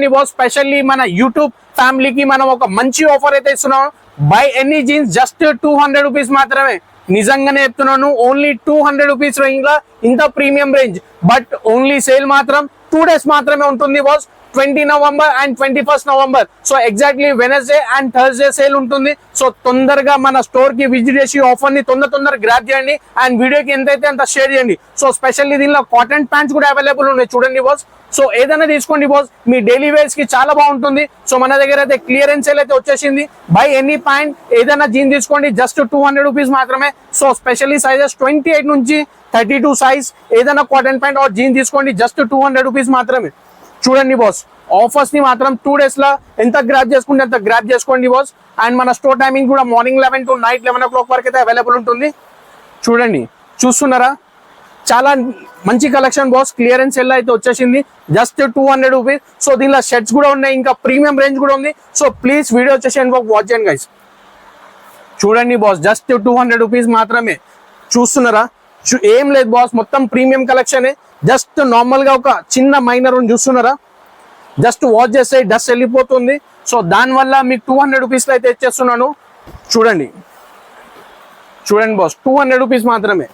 Boss specially మన YouTube ఫ్యామిలీకి మనం ఒక మంచి ఆఫర్ అయితే ఇస్తున్నాం. By any jeans just 200 rupees మాత్రమే. నిజంగానే చెప్తున్నాను, ఓన్లీ 200 రూపీస్ రేంజ్ లో ఇంత premium range. But only sale మాత్రం 2 days మాత్రమే ఉంటుంది boss. 20 November and 21 November. So exactly Wednesday and Thursday sale ఉంటుంది. సో తొందరగా మన స్టోర్ కి విజిట్ చేసి ఆఫర్ ని తొందరగా గ్రాప్ చేయండి అండ్ వీడియోకి ఎంతైతే అంత షేర్ చేయండి. సో స్పెషల్లీ దీనిలో కాటన్ ప్యాంట్స్ కూడా అవైలబుల్ ఉన్నాయి చూడండి బాస్. సో ఏదైనా తీసుకోండి బాస్, మీ డైలీ వేర్స్ కి చాలా బాగుంటుంది. సో మన దగ్గర అయితే క్లియరెన్స్ సేల్ అయితే వచ్చేసింది. బై ఎనీ ప్యాంట్ ఏదైనా జీన్ తీసుకోండి జస్ట్ 200 రూపీస్ మాత్రమే. సో స్పెషల్లీ సైజెస్ 28 నుంచి 32 సైజ్ ఏదైనా కాటన్ ప్యాంట్ ఆర్ జీన్ తీసుకోండి జస్ట్ 200 రూపీస్ మాత్రమే. చూడండి బాస్, ఆఫర్స్ ని మాత్రం 2 days లో ఎంత గ్రాప్ చేసుకుంటే అంత గ్రాప్ చేసుకోండి బాస్. అండ్ మన స్టోర్ టైమింగ్ కూడా మార్నింగ్ 11 to నైట్ 11 o'clock వరకు అయితే అవైలబుల్ ఉంటుంది. చూడండి, చూస్తున్నారా, చాలా మంచి కలెక్షన్ బాస్. క్లియరెన్స్ సెల్ అయితే వచ్చేసింది జస్ట్ 200 రూపీస్. సో దీనిలో షర్ట్స్ కూడా ఉన్నాయి, ఇంకా ప్రీమియం రేంజ్ కూడా ఉంది. సో ప్లీజ్ వీడియో వచ్చేసి వాచ్ చేయండి గైస్. చూడండి బాస్, జస్ట్ 200 రూపీస్ మాత్రమే. చూస్తున్నారా, ఏం లేదు బాస్, మొత్తం ప్రీమియం కలెక్షన్. జస్ట్ నార్మల్ గా ఒక చిన్న మైనర్ చూస్తున్నారా, జస్ట్ వాచ్ చేస్తే డస్ట్ వెళ్ళిపోతుంది. సో దానివల్ల మీకు 200 రూపీస్లో అయితే ఇచ్చేస్తున్నాను. చూడండి చూడండి బాస్, 200 రూపీస్ మాత్రమే.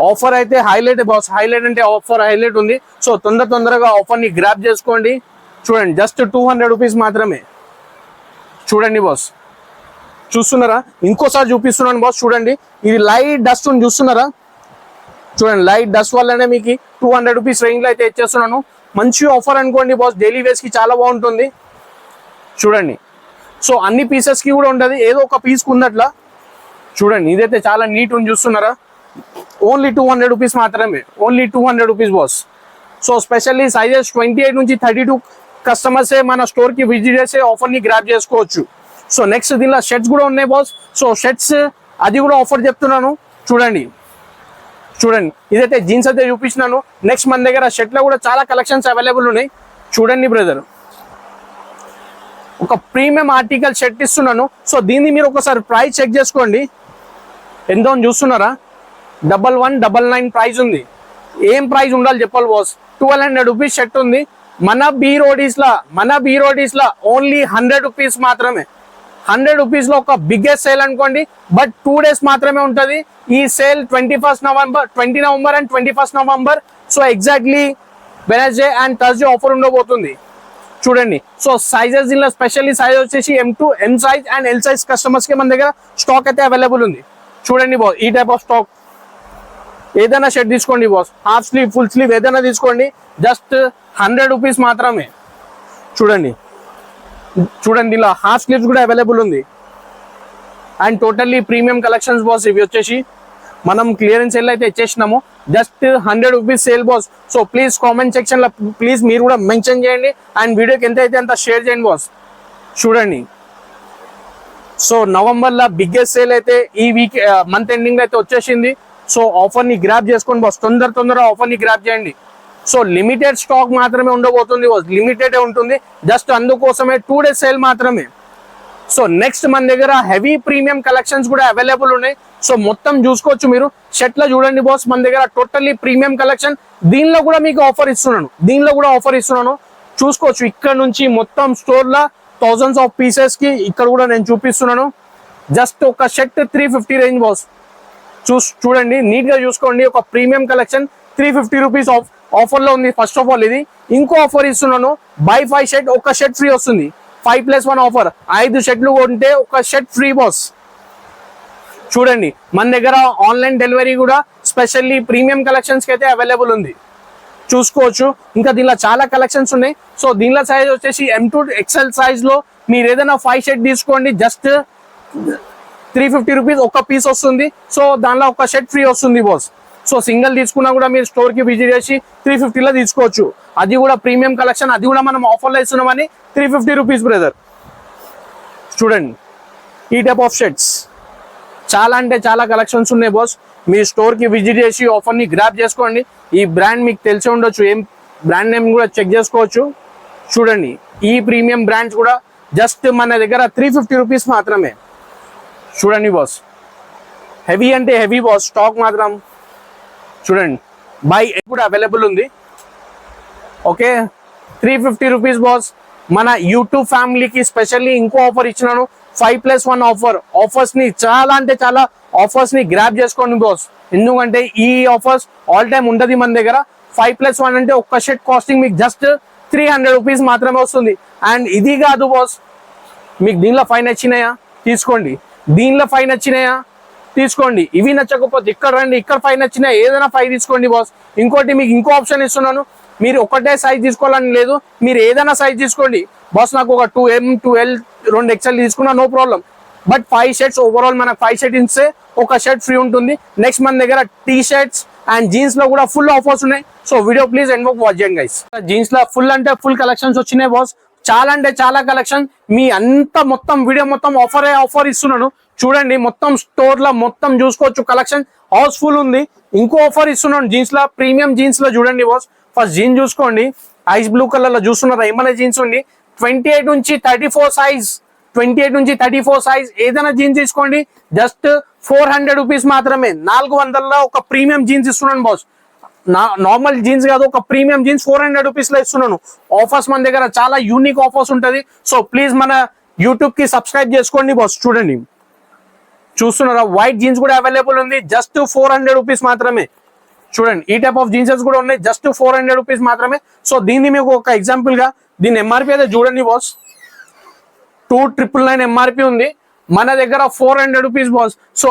ఆఫర్ అయితే హైలైట్ బాస్, హైలైట్ అంటే ఆఫర్ హైలైట్ ఉంది. సో తొందరగా ఆఫర్ని గ్రాప్ చేసుకోండి. చూడండి, జస్ట్ 200 రూపీస్ మాత్రమే. చూడండి బాస్, చూస్తున్నారా, ఇంకోసారి చూపిస్తున్నాను బాస్. చూడండి, ఇది లైట్ డస్ట్ ఉంది చూస్తున్నారా. చూడండి, లైట్ డస్ట్ వల్లనే మీకు 200 రూపీస్ రేంజ్లో అయితే ఇచ్చేస్తున్నాను. మంచి ఆఫర్ అనుకోండి బాస్, డైలీ వేర్స్కి చాలా బాగుంటుంది. చూడండి, సో అన్ని పీసెస్కి కూడా ఉంటుంది, ఏదో ఒక పీస్కి ఉన్నట్లా. చూడండి, ఇదైతే చాలా నీట్ ఉంది చూస్తున్నారా. ఓన్లీ 200 రూపీస్ మాత్రమే, only 200 rupees boss. So specially sizes 28 నుంచి 32 కస్టమర్సే మన స్టోర్కి విజిట్ చేసే ఆఫర్ని గ్రాప్ చేసుకోవచ్చు. సో నెక్స్ట్ దీనిలో షర్ట్స్ కూడా ఉన్నాయి బాస్. సో షర్ట్స్ అది కూడా ఆఫర్ చెప్తున్నాను. చూడండి చూడండి, ఇదైతే జీన్స్ అయితే చూపించినాను. నెక్స్ట్ మన దగ్గర షర్ట్లో కూడా చాలా కలెక్షన్స్ అవైలబుల్ ఉన్నాయి. చూడండి బ్రదర్, ఒక ప్రీమియం ఆర్టికల్ షర్ట్ ఇస్తున్నాను. సో దీన్ని మీరు ఒకసారి ప్రైస్ చెక్ చేసుకోండి, ఎంతో చూస్తున్నారా. 1199 ప్రైస్ ఉంది. ఏం ప్రైస్ ఉండాలి చెప్పాలి బాస్. 1200 రూపీస్ షర్ట్ ఉంది. మన బీ రోడీస్లా ఓన్లీ 100 రూపీస్ మాత్రమే. 100 రూపీస్లో ఒక బిగ్గెస్ట్ సేల్ అనుకోండి. బట్ 2 days మాత్రమే ఉంటుంది ఈ sale. 20 November and 21 November. So exactly Wednesday and Thursday offer ఉండబోతుంది. చూడండి, సో సైజెస్ దీనిలో స్పెషల్లీ సైజ్ వచ్చేసి M2, M size and L size కస్టమర్స్కి మన దగ్గర స్టాక్ అయితే అవైలబుల్ ఉంది. చూడండి బాస్, ఈ టైప్ ఆఫ్ స్టాక్ ఏదైనా షర్ట్ తీసుకోండి boss, half sleeve full sleeve ఏదైనా తీసుకోండి జస్ట్ 100 రూపీస్ మాత్రమే. చూడండి ఇలా హాఫ్ స్లీవ్స్ కూడా అవైలబుల్ ఉంది. And totally premium collections boss. ఇవి వచ్చేసి మనం క్లియరెన్స్ సేల్ అయితే ఇచ్చేసినాము just 100 rupees sale boss. So please comment సెక్షన్లో ప్లీజ్ మీరు కూడా మెన్షన్ చేయండి అండ్ వీడియోకి ఎంత అయితే అంత షేర్ చేయండి బాస్. చూడండి, సో నవంబర్లో బిగ్గెస్ట్ సేల్ అయితే ఈ వీక్ మంత్ ఎండింగ్ అయితే వచ్చేసింది. సో ఆఫర్ని గ్రాప్ చేసుకోండి బాస్, తొందరగా ఆఫర్ని గ్రాప్ చేయండి. సో లిమిటెడ్ స్టాక్ మాత్రమే ఉండబోతుంది బాస్, లిమిటెడ్ ఉంటుంది. జస్ట్ అందుకోసమే 2 days సేల్ మాత్రమే. సో నెక్స్ట్ మన దగ్గర హెవీ ప్రీమియం కలెక్షన్స్ కూడా అవైలబుల్ ఉన్నాయి. సో మొత్తం చూసుకోవచ్చు మీరు. షర్ట్లో చూడండి బాస్, మన దగ్గర టోటల్లీ ప్రీమియం కలెక్షన్. దీనిలో కూడా మీకు ఆఫర్ ఇస్తున్నాను, చూసుకోవచ్చు. ఇక్కడ నుంచి మొత్తం స్టోర్లో థౌజండ్స్ ఆఫ్ పీసెస్కి ఇక్కడ కూడా నేను చూపిస్తున్నాను. జస్ట్ ఒక షర్ట్ 350 రేంజ్ బాస్. చూడండి, నీట్గా చూసుకోండి. ఒక ప్రీమియం కలెక్షన్ 350 రూపీస్ ఆఫర్లో ఉంది. ఫస్ట్ ఆఫ్ ఆల్ ఇది ఇంకో ఆఫర్ ఇస్తున్నాను, బై 5 షర్ట్ ఒక షర్ట్ ఫ్రీ వస్తుంది. 5+1 ఆఫర్. 5 షర్ట్లు కొంటే ఒక షర్ట్ ఫ్రీ బాస్. చూడండి, మన దగ్గర ఆన్లైన్ డెలివరీ కూడా స్పెషల్లీ ప్రీమియం కలెక్షన్స్కి అయితే అవైలబుల్ ఉంది, చూసుకోవచ్చు. ఇంకా దీనిలో చాలా కలెక్షన్స్ ఉన్నాయి. సో దీనిలో సైజ్ వచ్చేసి M2 XL సైజ్లో మీరు ఏదైనా 5 షర్ట్ తీసుకోండి జస్ట్ 350 రూపీస్ ఒక పీస్ వస్తుంది. సో దానిలో ఒక షర్ట్ ఫ్రీ వస్తుంది బాస్. సో సింగిల్ తీసుకున్నా కూడా మీరు స్టోర్కి విజిట్ చేసి 350లో తీసుకోవచ్చు. అది కూడా ప్రీమియం కలెక్షన్, అది కూడా మనం ఆఫర్లో ఇస్తున్నామని 350 రూపీస్ బ్రదర్. చూడండి, ఈ టైప్ ఆఫ్ షర్ట్స్ చాలా అంటే చాలా కలెక్షన్స్ ఉన్నాయి బాస్. మీ స్టోర్కి విజిట్ చేసి ఆఫర్ని గ్రాప్ చేసుకోండి. ఈ బ్రాండ్ మీకు తెలిసి ఉండొచ్చు, ఏం బ్రాండ్ నేమ్ కూడా చెక్ చేసుకోవచ్చు. చూడండి, ఈ ప్రీమియం బ్రాండ్స్ కూడా జస్ట్ మన దగ్గర 350 రూపీస్ మాత్రమే. చూడండి బాస్, హెవీ అంటే హెవీ బాస్. స్టాక్ మాత్రం చూడండి, బై కూడా అవైలబుల్ ఉంది. Okay, 350 rupees boss. మన యూట్యూబ్ ఫ్యామిలీకి స్పెషల్లీ ఇంకో ఆఫర్ ఇచ్చినాను, 5+1 ఆఫర్. ఆఫర్స్ ని చాలా అంటే చాలా ఆఫర్స్ ని గ్రాబ్ చేసుకోండి బాస్. ఎందుకంటే ఈ ఆఫర్స్ ఆల్ టైమ్ ఉండదు మన దగ్గర. 5+1 అంటే ఒక్క షర్ట్ కాస్టింగ్ మీకు జస్ట్ 300 రూపీస్ మాత్రమే వస్తుంది. అండ్ ఇది కాదు బాస్, మీకు దీనిలో 5 నచ్చినాయా తీసుకోండి, దీనిలో 5 నచ్చినాయా తీసుకోండి, ఇవి నచ్చకపోతే ఇక్కడ రండి, ఇక్కడ 5 నచ్చినాయి, ఏదైనా 5 తీసుకోండి బాస్. ఇంకోటి మీకు ఇంకో ఆప్షన్ ఇస్తున్నాను, మీరు ఒకటే సైజ్ తీసుకోవాలని లేదు, మీరు ఏదైనా సైజ్ తీసుకోండి బాస్. నాకు ఒక 2M 2L 2XL తీసుకున్నా no problem. But 5 shirts overall మనకు 5 షర్ట్ ఇస్తే ఒక షర్ట్ ఫ్రీ ఉంటుంది. నెక్స్ట్ మన దగ్గర టీ షర్ట్స్ అండ్ జీన్స్ లో కూడా ఫుల్ ఆఫర్స్ ఉన్నాయి. సో వీడియో ప్లీజ్ ఎండ్ వరకు వాచ్ చేయండి గైస్. జీన్స్ లో ఫుల్ అంటే ఫుల్ కలెక్షన్స్ వచ్చినాయి బాస్, చాలా అంటే చాలా కలెక్షన్. మీ అంతా మొత్తం వీడియో మొత్తం ఆఫర్ ఇస్తున్నాను చూడండి. మొత్తం స్టోర్ లో మొత్తం చూసుకోవచ్చు, కలెక్షన్ హౌస్ఫుల్ ఉంది. ఇంకో ఆఫర్ ఇస్తున్నాను జీన్స్ లో, ప్రీమియం జీన్స్ లో చూడండి బాస్. ఫస్ట్ జీన్స్ చూసుకోండి, ఐస్ బ్లూ కలర్ లో చూస్తున్నారా, ఏమైనా జీన్స్ ఉంది 28 నుంచి 34 సైజ్, 28 నుంచి 34 సైజ్ ఏదైనా జీన్స్ తీసుకోండి. జస్ట్ 400 రూపీస్ మాత్రమే. 400లో ఒక ప్రీమియం జీన్స్ ఇస్తున్నాను బాస్. నార్మల్ జీన్స్ కాదు, ఒక ప్రీమియం జీన్స్ 400 రూపీస్ లో ఇస్తున్నాను. ఆఫర్స్ మన దగ్గర చాలా యూనిక్ ఆఫర్స్ ఉంటది. సో ప్లీజ్ మన యూట్యూబ్ కి సబ్స్క్రైబ్ చేసుకోండి బాస్. చూడండి చూస్తున్నారా, వైట్ జీన్స్ కూడా అవైలబుల్ ఉంది, జస్ట్ 400 రూపీస్ మాత్రమే. చూడండి ఈ టైప్ ఆఫ్ జీన్సెస్ కూడా ఉన్నాయి, జస్ట్ 400 రూపీస్ మాత్రమే. సో దీన్ని మీకు ఒక ఎగ్జాంపుల్ గా దీని ఎంఆర్పి అయితే చూడండి బాస్, 2999 ఎంఆర్పి ఉంది, మన దగ్గర 400 రూపీస్ బాస్. సో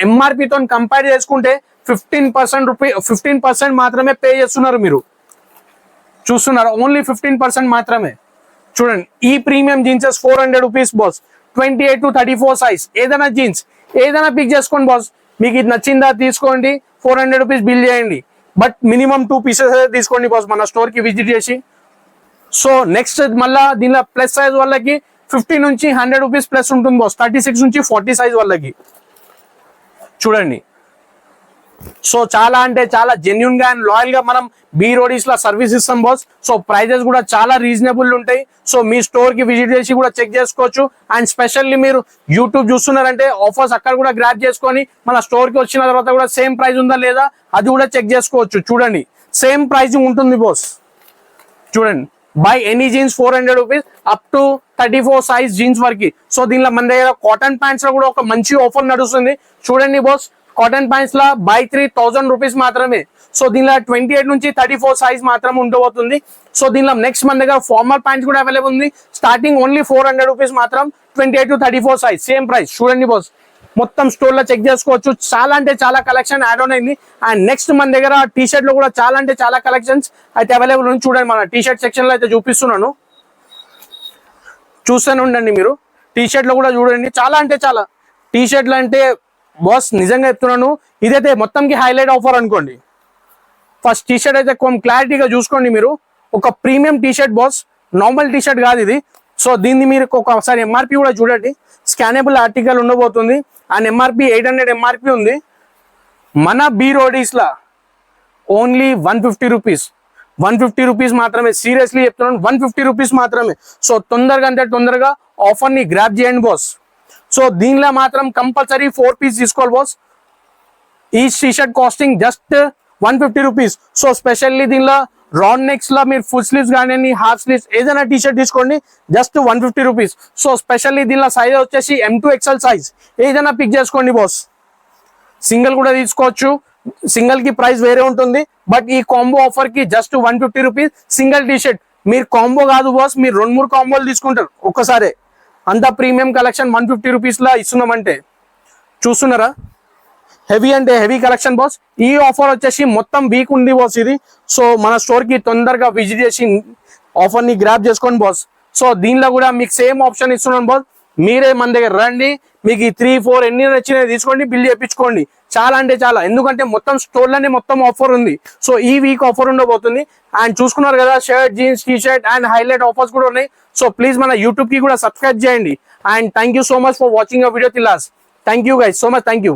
ఎంఆర్పితో కంపేర్ చేసుకుంటే 15% మాత్రమే పే చేస్తున్నారు మీరు. చూస్తున్నారు, ఓన్లీ 15% మాత్రమే. చూడండి ఈ premium జీన్సెస్ 400 rupees boss. 28 to 34 size ఏదైనా జీన్స్ ఏదైనా పిక్ చేసుకోండి బాస్. మీకు ఇది నచ్చిందా తీసుకోండి, 400 రూపీస్ బిల్ చేయండి. బట్ మినిమం 2 పీసెస్ తీసుకోండి బాస్ మన స్టోర్ కి విజిట్ చేసి. సో నెక్స్ట్ మళ్ళా దీనిలో ప్లస్ సైజ్ వాళ్ళకి 50 నుంచి 100 రూపీస్ ప్లస్ ఉంటుంది బాస్. 36 నుంచి 40 సైజ్ వాళ్ళకి చూడండి. సో చాలా అంటే చాలా జెన్యున్ గా అండ్ లాయల్ గా మనం బీ రోడీస్ లో సర్వీస్ ఇస్తాం బాస్. సో ప్రైజెస్ కూడా చాలా రీజనబుల్ ఉంటాయి. సో మీ స్టోర్ కి విజిట్ చేసి కూడా చెక్ చేసుకోవచ్చు. అండ్ స్పెషల్లీ మీరు యూట్యూబ్ చూస్తున్నారంటే ఆఫర్స్ అక్కడ కూడా గ్రాబ్ చేసుకొని మన స్టోర్ కి వచ్చిన తర్వాత కూడా సేమ్ ప్రైస్ ఉందా లేదా అది కూడా చెక్ చేసుకోవచ్చు. చూడండి సేమ్ ప్రైజింగ్ ఉంటుంది బాస్. చూడండి by any jeans 400 rupees up to 34 size jeans వరకు. సో దీనిలో మన దగ్గర కాటన్ ప్యాంట్స్ లో కూడా ఒక మంచి ఆఫర్ నడుస్తుంది. చూడండి boss, cotton pants law by 3000 rupees మాత్రమే. సో దీనిలో 28 నుంచి 34 సైజ్ మాత్రం ఉండబోతుంది. సో దీనిలో నెక్స్ట్ మన దగ్గర ఫార్మల్ ప్యాంట్స్ కూడా అవైలబుల్ ఉంది, స్టార్టింగ్ ఓన్లీ 400 రూపీస్ మాత్రం, 28 to 34 సైజ్ సేమ్ ప్రైస్. చూడండి బాస్, మొత్తం స్టోర్ లో చెక్ చేసుకోవచ్చు. చాలా అంటే చాలా కలెక్షన్ యాడ్ ఆన్ అయింది. అండ్ నెక్స్ట్ మన దగ్గర టీ షర్ట్ లో కూడా చాలా అంటే చాలా కలెక్షన్స్ అయితే అవైలబుల్ ఉంది. చూడండి మన టీ షర్ట్ సెక్షన్ లో అయితే చూపిస్తున్నాను, చూస్తూనే ఉండండి మీరు. టీ షర్ట్ లో కూడా చూడండి చాలా అంటే చాలా టీ షర్ట్లు అంటే బాస్ నిజంగా చెప్తున్నాను, ఇదైతే మొత్తంకి హైలైట్ ఆఫర్ అనుకోండి. ఫస్ట్ టీ షర్ట్ అయితే కొంచెం క్లారిటీగా చూసుకోండి మీరు. ఒక premium T shirt boss, normal T shirt కాదు ఇది. సో దీన్ని మీరు ఒకసారి ఎంఆర్పి కూడా చూడండి, స్కానబుల్ ఆర్టికల్ ఉండబోతుంది. అండ్ ఎంఆర్పి 800 ఎంఆర్పి ఉంది. మన బీ రోడీస్ లా ఓన్లీ 150 రూపీస్, 150 రూపీస్ మాత్రమే. సీరియస్లీ చెప్తున్నాను, 150 రూపీస్ మాత్రమే. సో తొందరగా అంటే తొందరగా ఆఫర్ ని గ్రాబ్ చేయండి బాస్. సో దీనిలో మాత్రం కంపల్సరీ 4 పీస్ తీసుకోవాలి బాస్. ఈ T shirt costing just 150 rupees. So specially దీనిలో రౌండ్ నెక్స్ లో మీరు ఫుల్ స్లీవ్స్ కానీ హాఫ్ స్లీవ్స్ ఏదైనా టీ షర్ట్ తీసుకోండి, జస్ట్ 150 రూపీస్. సో స్పెషల్లీ దీనిలో సైజ్ వచ్చేసి M to XL సైజ్ ఏదైనా పిక్ చేసుకోండి బాస్. సింగిల్ కూడా తీసుకోవచ్చు, సింగిల్ కి ప్రైస్ వేరే ఉంటుంది. బట్ ఈ కాంబో ఆఫర్ కి just 150 rupees single T shirt. మీరు కాంబో కాదు బాస్, మీరు 2-3 కాంబోలు తీసుకుంటారు ఒక్కసారి. అంత ప్రీమియం కలెక్షన్ 150 రూపీస్ లా ఇస్తున్నామంటే చూస్తున్నారా, హెవీ అంటే హెవీ కలెక్షన్ బాస్. ఈ ఆఫర్ వచ్చేసి మొత్తం వీక్ ఉంది బాస్ ఇది. సో మన స్టోర్ కి తొందరగా విజిట్ చేసి ఆఫర్ ని గ్రాబ్ చేసుకోండి బాస్. సో దీనిలో కూడా మీకు సేమ్ ఆప్షన్ ఇస్తున్నాను బాస్. మీరే మన దగ్గర రండి, మీకు ఈ 3-4 ఎన్ని నచ్చినాయి తీసుకోండి, బిల్ చేయించుకోండి. చాలా అంటే చాలా, ఎందుకంటే మొత్తం స్టోర్ లోనే మొత్తం ఆఫర్ ఉంది. సో ఈ వీక్ ఆఫర్ ఉండబోతుంది. అండ్ చూసుకున్నారు కదా, shirt, jeans, T shirt and highlight offers కూడా ఉన్నాయి. సో ప్లీజ్ మన యూట్యూబ్ కి కూడా సబ్స్క్రైబ్ చేయండి. And thank you so much for watching our video till last. Thank you guys so much, thank you.